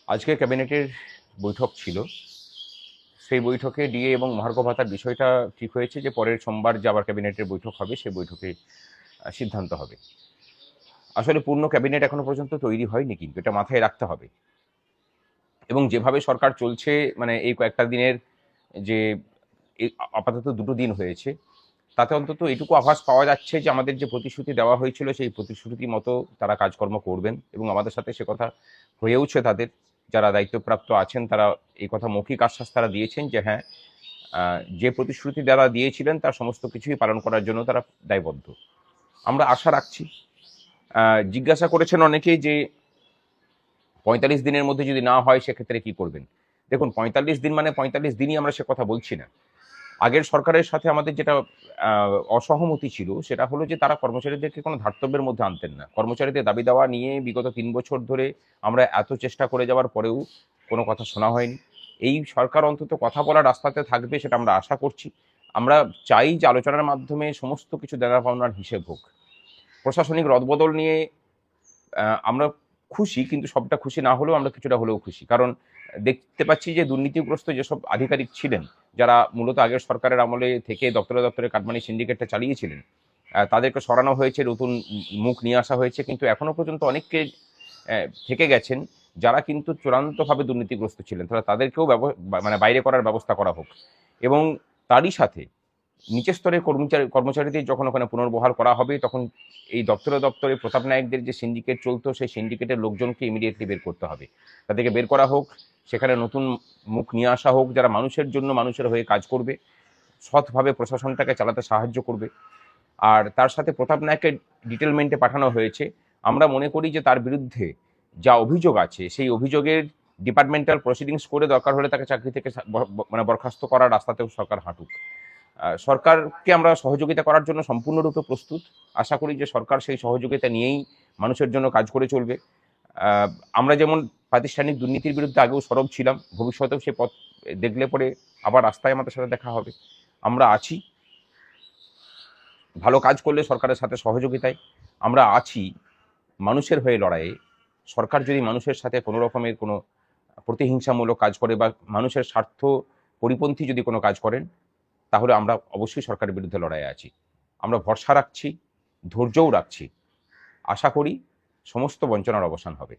আজকে ক্যাবিনেটের বৈঠক ছিল। সেই বৈঠকে ডিএ এবং মহার্ঘ ভাতার বিষয়টা ঠিক হয়েছে যে পরের সোমবার যে আবার ক্যাবিনেটের বৈঠক হবে সেই বৈঠকে সিদ্ধান্ত হবে। আসলে পূর্ণ ক্যাবিনেট এখনো পর্যন্ত তৈরি হয়নি, কিন্তু এটা মাথায় রাখতে হবে। এবং যেভাবে সরকার চলছে, মানে এই কয়েকটা দিনের যে আপাতত 2টো দিন হয়েছে, তাতে অন্তত এটুকু আভাস পাওয়া যাচ্ছে যে আমাদের যে প্রতিশ্রুতি দেওয়া হয়েছিল সেই প্রতিশ্রুতি মতো তারা কাজকর্ম করবেন, এবং আমাদের সাথে সে কথা হয়েওছে তাদের। যারা দায়িত্বপ্রাপ্ত আছেন তারা এই কথা মৌখিক আশ্বাস তারা দিয়েছেন যে হ্যাঁ, যে প্রতিশ্রুতি যারা দিয়েছিলেন তার সমস্ত কিছুই পালন করার জন্য তারা দায়বদ্ধ। আমরা আশা রাখছি। জিজ্ঞাসা করেছেন অনেকেই যে 45 দিনের মধ্যে যদি না হয় সেক্ষেত্রে কি করবেন। দেখুন, 45 দিন মানে 45 দিনই আমরা সে কথা বলছি না। আগের সরকারের সাথে আমাদের যেটা অসহমতি ছিল সেটা হলো যে তারা কর্মচারীদেরকে কোনো ধার্তব্যের মধ্যে আনতেন না। কর্মচারীদের দাবি দাওয়া নিয়ে বিগত 3 বছর ধরে আমরা এত চেষ্টা করে যাওয়ার পরেও কোনো কথা শোনা হয়নি। এই সরকার অন্তত কথা বলার রাস্তাতে থাকবে, সেটা আমরা আশা করছি। আমরা চাই যে আলোচনার মাধ্যমে সমস্ত কিছু দেনা পাওনার হিসেব হোক। প্রশাসনিক রদবদল নিয়ে আমরা খুশি, কিন্তু সবটা খুশি না হলেও আমরা কিছুটা হলেও খুশি। কারণ দেখতে পাচ্ছি যে দুর্নীতিগ্রস্ত যেসব আধিকারিক ছিলেন, যারা মূলত আগের সরকারের আমলে থেকে দপ্তরে দপ্তরে কাটমানি সিন্ডিকেটটা চালিয়েছিলেন, তাদেরকে সরানো হয়েছে, নতুন মুখ নিয়ে আসা হয়েছে। কিন্তু এখনো পর্যন্ত অনেককে থেকে গেছেন যারা কিন্তু চূড়ান্তভাবে দুর্নীতিগ্রস্ত ছিলেন। তাদেরকেও মানে বাইরে করার ব্যবস্থা করা হোক। এবং তারই সাথে নিচের স্তরের কর্মচারীদের যখন ওখানে পুনর্বহাল করা হবে, তখন এই দপ্তরে দপ্তরে প্রতাপ নায়কদের যে সিন্ডিকেট চলতো সেই সিন্ডিকেটের লোকজনকে ইমিডিয়েটলি বের করতে হবে। তাদেরকে বের করা হোক, সেখানে নতুন মুখ নিয়ে আসা হোক যারা মানুষের জন্য মানুষের হয়ে কাজ করবে, সৎভাবে প্রশাসনটাকে চালাতে সাহায্য করবে। আর তার সাথে প্রতাপ নায়ককে ডিটেলমেন্টে পাঠানো হয়েছে। আমরা মনে করি যে তার বিরুদ্ধে যা অভিযোগ আছে সেই অভিযোগের ডিপার্টমেন্টাল প্রসিডিংস করে দরকার হলে তাকে চাকরি থেকে মানে বরখাস্ত করার রাস্তাতেও সরকার হাঁটুক। সরকারকে আমরা সহযোগিতা করার জন্য সম্পূর্ণরূপে প্রস্তুত। আশা করি যে সরকার সেই সহযোগিতা নিয়েই মানুষের জন্য কাজ করে চলবে। আমরা যেমন প্রাতিষ্ঠানিক দুর্নীতির বিরুদ্ধে আগেও সরব ছিলাম, ভবিষ্যতেও সে পথ দেখলে পরে আবার রাস্তায় আমাদের সাথে দেখা হবে। আমরা আছি ভালো কাজ করলে সরকারের সাথে সহযোগিতায়। আমরা আছি মানুষের হয়ে লড়াইয়ে। সরকার যদি মানুষের সাথে কোনো রকমের কোনো প্রতিহিংসামূলক কাজ করে বা মানুষের স্বার্থ পরিপন্থী যদি কোনো কাজ করেন, তাহলে আমরা অবশ্যই সরকারের বিরুদ্ধে লড়াইয়ে আছি। আমরা ভরসা রাখছি, ধৈর্যও রাখছি। আশা করি সমস্ত বঞ্চনার অবসান হবে।